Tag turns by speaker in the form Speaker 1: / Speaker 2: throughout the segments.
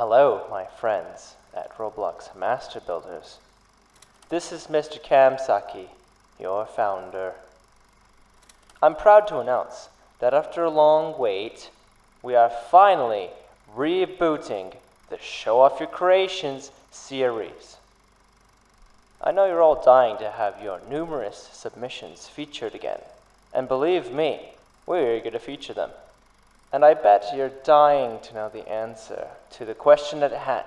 Speaker 1: Hello, my friends at Roblox Master Builders. This is MrCamsaki, your founder. I'm proud to announce that after a long wait, we are finally rebooting the Show Off Your Creations series. I know you're all dying to have your numerous submissions featured again, and believe me, we're eager to feature them. And I bet you're dying to know the answer to the question at hand.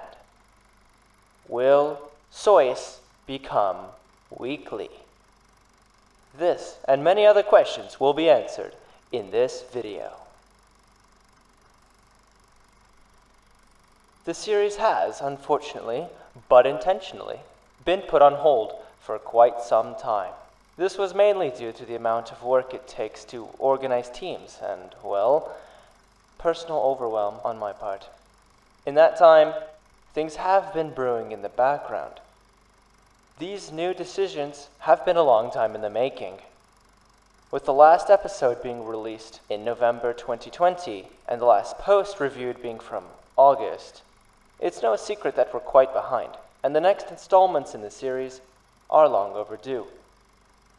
Speaker 1: Will S.O.Y.C become weekly? This and many other questions will be answered in this video. The series has, unfortunately, but intentionally, been put on hold for quite some time. This was mainly due to the amount of work it takes to organize teams and, well, personal overwhelm on my part. In that time, things have been brewing in the background. These new decisions have been a long time in the making. With the last episode being released in November 2020 and the last post reviewed being from August, it's no secret that we're quite behind, and the next installments in the series are long overdue.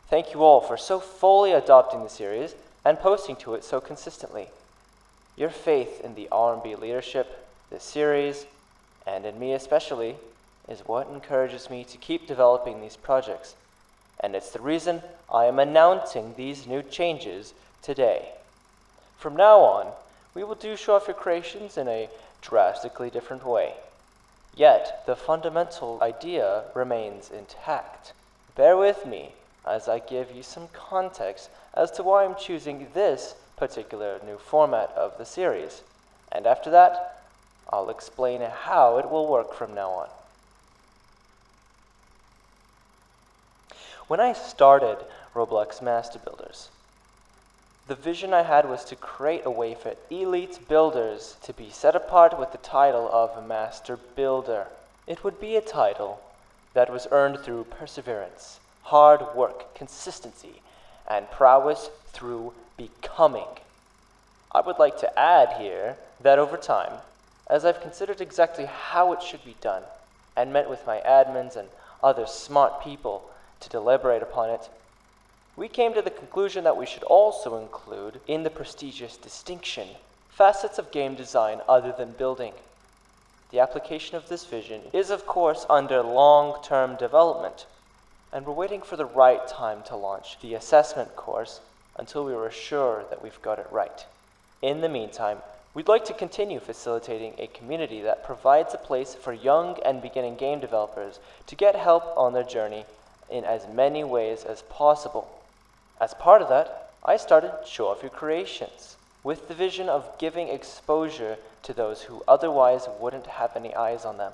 Speaker 1: Thank you all for so fully adopting the series and posting to it so consistently. Your faith in the RMB leadership, this series, and in me especially, is what encourages me to keep developing these projects. And it's the reason I am announcing these new changes today. From now on, we will do Show Off Your Creations in a drastically different way. Yet, the fundamental idea remains intact. Bear with me as I give you some context as to why I'm choosing this particular new format of the series. And after that, I'll explain how it will work from now on. When I started Roblox Master Builders, the vision I had was to create a way for elite builders to be set apart with the title of Master Builder. It would be a title that was earned through perseverance, hard work, consistency, and prowess through becoming. I would like to add here that over time, as I've considered exactly how it should be done, and met with my admins and other smart people to deliberate upon it, we came to the conclusion that we should also include in the prestigious distinction facets of game design other than building. The application of this vision is, of course, under long-term development, and we're waiting for the right time to launch the assessment course until we are sure that we've got it right. In the meantime, we'd like to continue facilitating a community that provides a place for young and beginning game developers to get help on their journey in as many ways as possible. As part of that, I started Show Off Your Creations, with the vision of giving exposure to those who otherwise wouldn't have any eyes on them.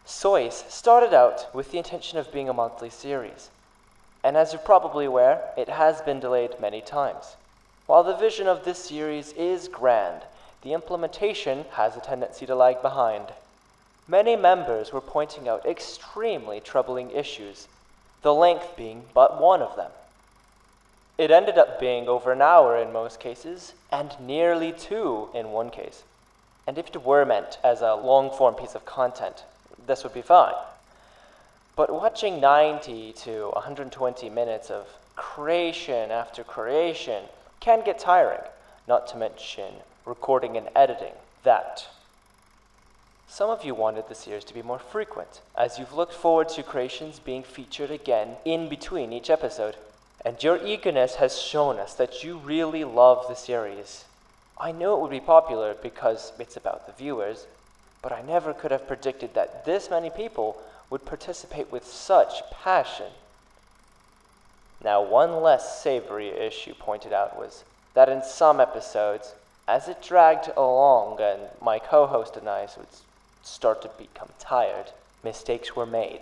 Speaker 1: S.O.Y.C started out with the intention of being a monthly series, and as you're probably aware, it has been delayed many times. While the vision of this series is grand, the implementation has a tendency to lag behind. Many members were pointing out extremely troubling issues, the length being but one of them. It ended up being over an hour in most cases, and nearly 2 in one case. And if it were meant as a long-form piece of content, this would be fine. But watching 90 to 120 minutes of creation after creation can get tiring, not to mention recording and editing that. Some of you wanted the series to be more frequent, as you've looked forward to creations being featured again in between each episode. And your eagerness has shown us that you really love the series. I knew it would be popular because it's about the viewers, but I never could have predicted that this many people would participate with such passion. Now, one less savory issue pointed out was that in some episodes, as it dragged along and my co-host and I would start to become tired, mistakes were made.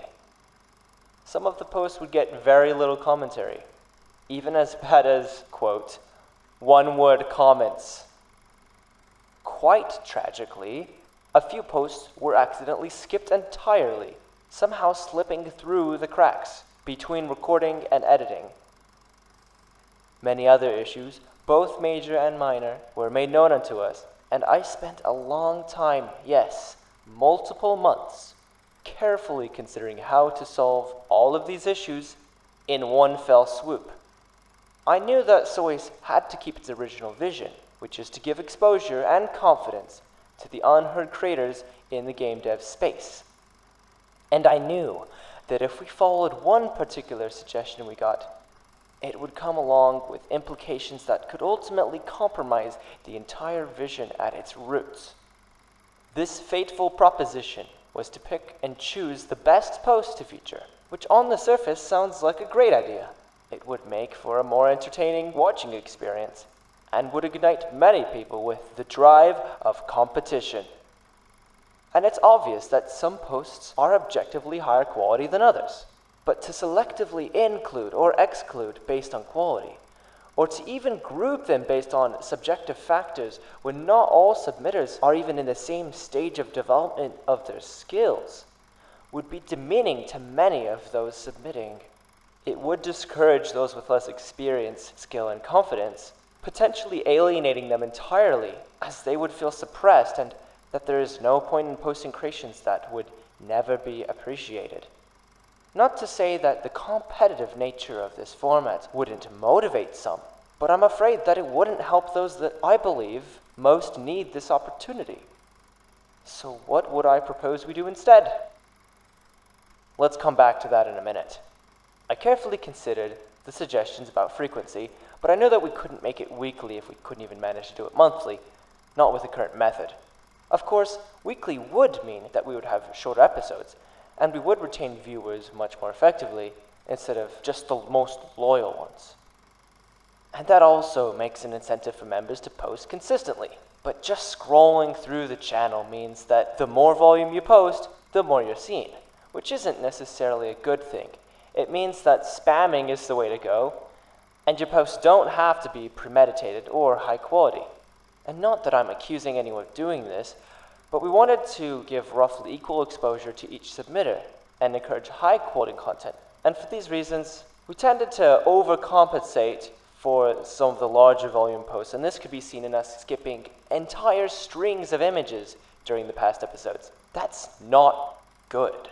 Speaker 1: Some of the posts would get very little commentary, even as bad as, quote, one-word comments. Quite tragically, a few posts were accidentally skipped entirely, somehow slipping through the cracks between recording and editing. Many other issues, both major and minor, were made known unto us, and I spent a long time, yes, multiple months, carefully considering how to solve all of these issues in one fell swoop. I knew that S.O.Y.C had to keep its original vision, which is to give exposure and confidence to the unheard creators in the game dev space. And I knew that if we followed one particular suggestion we got, it would come along with implications that could ultimately compromise the entire vision at its roots. This fateful proposition was to pick and choose the best post to feature, which on the surface sounds like a great idea. It would make for a more entertaining watching experience and would ignite many people with the drive of competition. And it's obvious that some posts are objectively higher quality than others, but to selectively include or exclude based on quality, or to even group them based on subjective factors when not all submitters are even in the same stage of development of their skills, would be demeaning to many of those submitting. It would discourage those with less experience, skill, and confidence, potentially alienating them entirely, as they would feel suppressed and that there is no point in posting creations that would never be appreciated. Not to say that the competitive nature of this format wouldn't motivate some, but I'm afraid that it wouldn't help those that I believe most need this opportunity. So what would I propose we do instead? Let's come back to that in a minute. I carefully considered the suggestions about frequency, but I knew that we couldn't make it weekly if we couldn't even manage to do it monthly, not with the current method. Of course, weekly would mean that we would have shorter episodes, and we would retain viewers much more effectively instead of just the most loyal ones. And that also makes an incentive for members to post consistently. But just scrolling through the channel means that the more volume you post, the more you're seen, which isn't necessarily a good thing. It means that spamming is the way to go, and your posts don't have to be premeditated or high quality. And not that I'm accusing anyone of doing this, but we wanted to give roughly equal exposure to each submitter and encourage high quality content. And for these reasons, we tended to overcompensate for some of the larger volume posts, and this could be seen in us skipping entire strings of images during the past episodes. That's not good.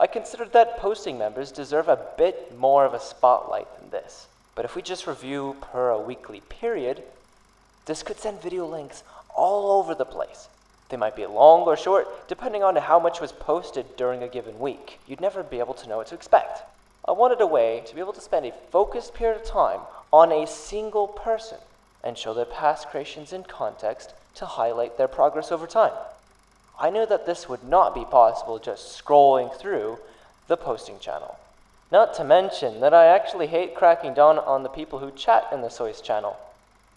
Speaker 1: I considered that posting members deserve a bit more of a spotlight than this. But if we just review per a weekly period, this could send video links all over the place. They might be long or short, depending on how much was posted during a given week. You'd never be able to know what to expect. I wanted a way to be able to spend a focused period of time on a single person and show their past creations in context to highlight their progress over time. I knew that this would not be possible just scrolling through the posting channel. Not to mention that I actually hate cracking down on the people who chat in the S.O.Y.C channel.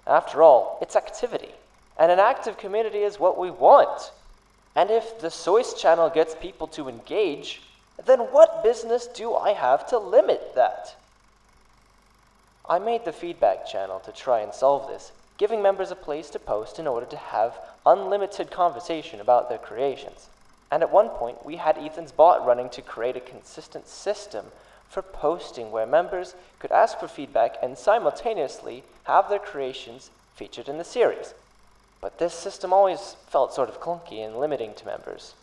Speaker 1: After all, it's activity, and an active community is what we want. And if the S.O.Y.C channel gets people to engage, then what business do I have to limit that? I made the feedback channel to try and solve this, giving members a place to post in order to have unlimited conversation about their creations. And at one point, we had Ethan's bot running to create a consistent system for posting where members could ask for feedback and simultaneously have their creations featured in the series. But this system always felt sort of clunky and limiting to members,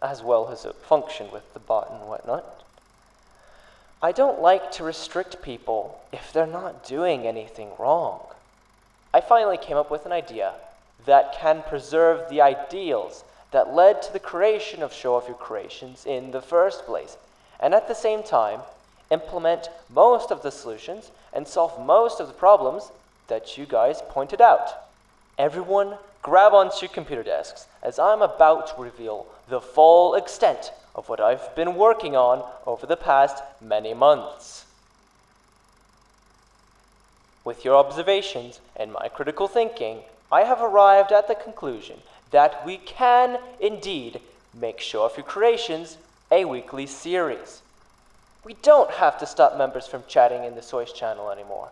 Speaker 1: as well as it functioned with the bot and whatnot. I don't like to restrict people if they're not doing anything wrong. I finally came up with an idea that can preserve the ideals that led to the creation of Show Off Your Creations in the first place, and at the same time, implement most of the solutions and solve most of the problems that you guys pointed out. Everyone, grab onto your computer desks, as I'm about to reveal the full extent of what I've been working on over the past many months. With your observations and my critical thinking, I have arrived at the conclusion that we can indeed make Show Off Your Creations a weekly series. We don't have to stop members from chatting in the S.O.Y.C channel anymore.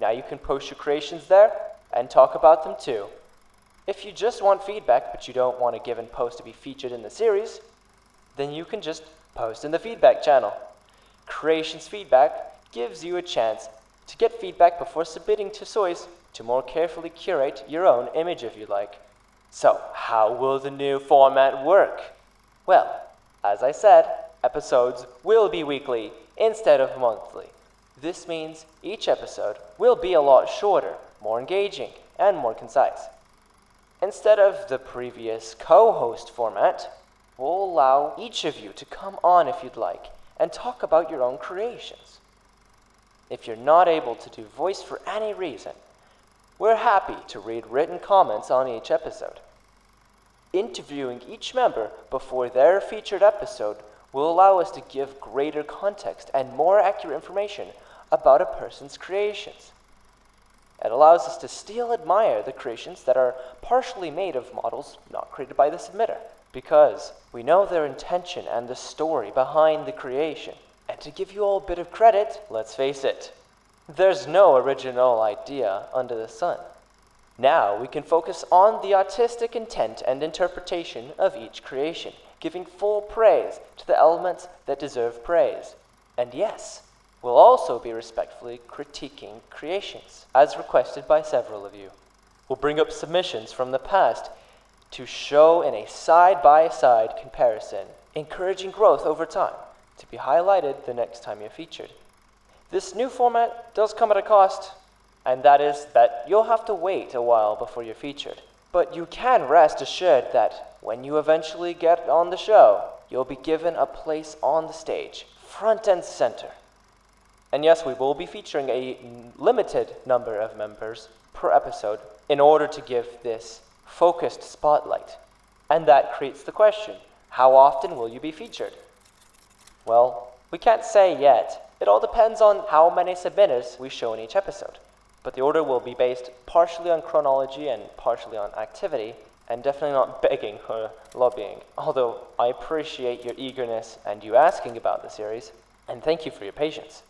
Speaker 1: Now you can post your creations there and talk about them too. If you just want feedback but you don't want a given post to be featured in the series, then you can just post in the feedback channel. Creations feedback gives you a chance to get feedback before submitting to S.O.Y.C to more carefully curate your own image if you like. So, how will the new format work? Well, as I said, episodes will be weekly instead of monthly. This means each episode will be a lot shorter, more engaging, and more concise. Instead of the previous co-host format, we'll allow each of you to come on if you'd like and talk about your own creations. If you're not able to do voice for any reason, we're happy to read written comments on each episode. Interviewing each member before their featured episode will allow us to give greater context and more accurate information about a person's creations. It allows us to still admire the creations that are partially made of models not created by the submitter, because we know their intention and the story behind the creation. And to give you all a bit of credit, let's face it, there's no original idea under the sun. Now we can focus on the artistic intent and interpretation of each creation, giving full praise to the elements that deserve praise. And yes, we'll also be respectfully critiquing creations, as requested by several of you. We'll bring up submissions from the past to show in a side-by-side comparison, encouraging growth over time, to be highlighted the next time you're featured. This new format does come at a cost, and that is that you'll have to wait a while before you're featured. But you can rest assured that when you eventually get on the show, you'll be given a place on the stage, front and center. And yes, we will be featuring a limited number of members per episode in order to give this focused spotlight. And that creates the question, how often will you be featured? Well, we can't say yet. It all depends on how many submitters we show in each episode. But the order will be based partially on chronology and partially on activity, and definitely not begging or lobbying. Although I appreciate your eagerness and you asking about the series, and thank you for your patience.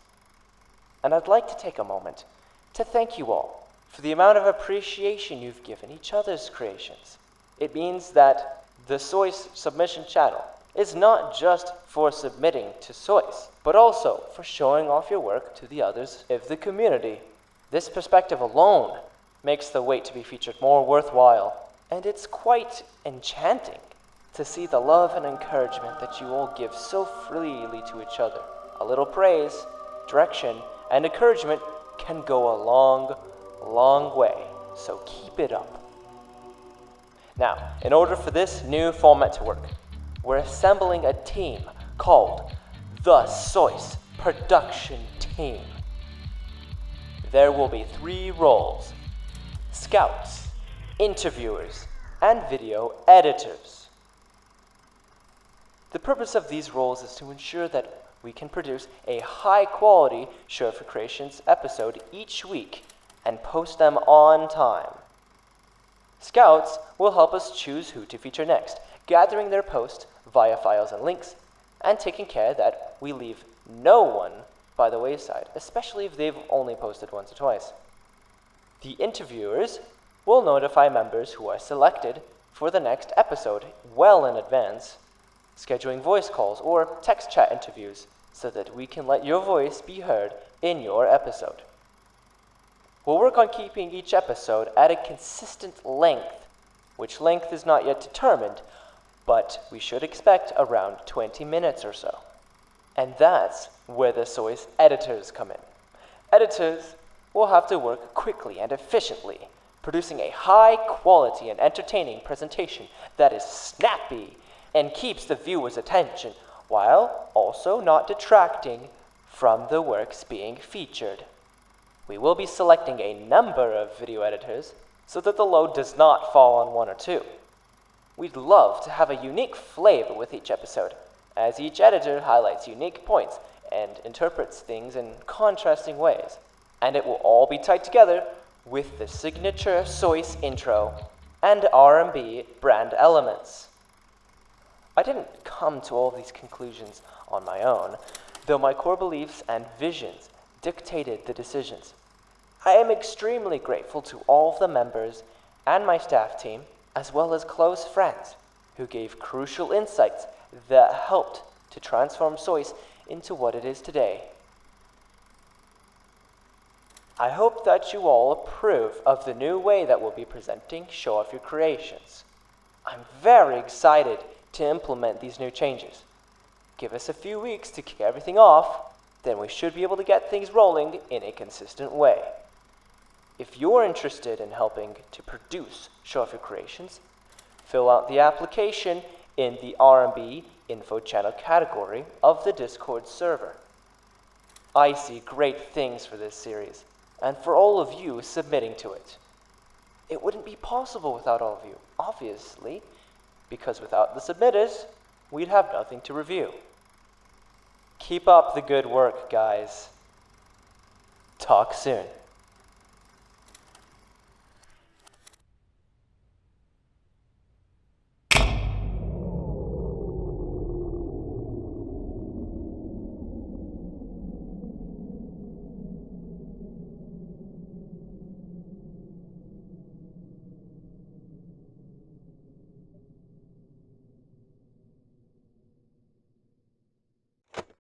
Speaker 1: And I'd like to take a moment to thank you all for the amount of appreciation you've given each other's creations. It means that the S.O.Y.C submission channel is not just for submitting to S.O.Y.C, but also for showing off your work to the others of the community. This perspective alone makes the wait to be featured more worthwhile, and it's quite enchanting to see the love and encouragement that you all give so freely to each other. A little praise, direction, and encouragement can go a long, long way, so keep it up. Now, in order for this new format to work, we're assembling a team called the S.O.Y.C Production Team. There will be 3 roles: scouts, interviewers, and video editors. The purpose of these roles is to ensure that we can produce a high-quality Show for Creations episode each week and post them on time. Scouts will help us choose who to feature next, gathering their posts via files and links, and taking care that we leave no one by the wayside, especially if they've only posted once or twice. The interviewers will notify members who are selected for the next episode well in advance, scheduling voice calls or text chat interviews so that we can let your voice be heard in your episode. We'll work on keeping each episode at a consistent length, which length is not yet determined, but we should expect around 20 minutes or so. And that's where the S.O.Y.C editors come in. Editors will have to work quickly and efficiently, producing a high-quality and entertaining presentation that is snappy and keeps the viewer's attention, while also not detracting from the works being featured. We will be selecting a number of video editors so that the load does not fall on 1 or 2. We'd love to have a unique flavor with each episode, as each editor highlights unique points and interprets things in contrasting ways. And it will all be tied together with the signature S.O.Y.C intro and RMB brand elements. I didn't come to all these conclusions on my own, though my core beliefs and visions dictated the decisions. I am extremely grateful to all of the members and my staff team, as well as close friends, who gave crucial insights that helped to transform S.O.Y.C into what it is today. I hope that you all approve of the new way that we'll be presenting Show Off Your Creations. I'm very excited to implement these new changes. Give us a few weeks to kick everything off, then we should be able to get things rolling in a consistent way. If you're interested in helping to produce Show Off Your Creations, fill out the application in the RMB Info Channel category of the Discord server. I see great things for this series, and for all of you submitting to it. It wouldn't be possible without all of you, obviously, because without the submitters, we'd have nothing to review. Keep up the good work, guys. Talk soon.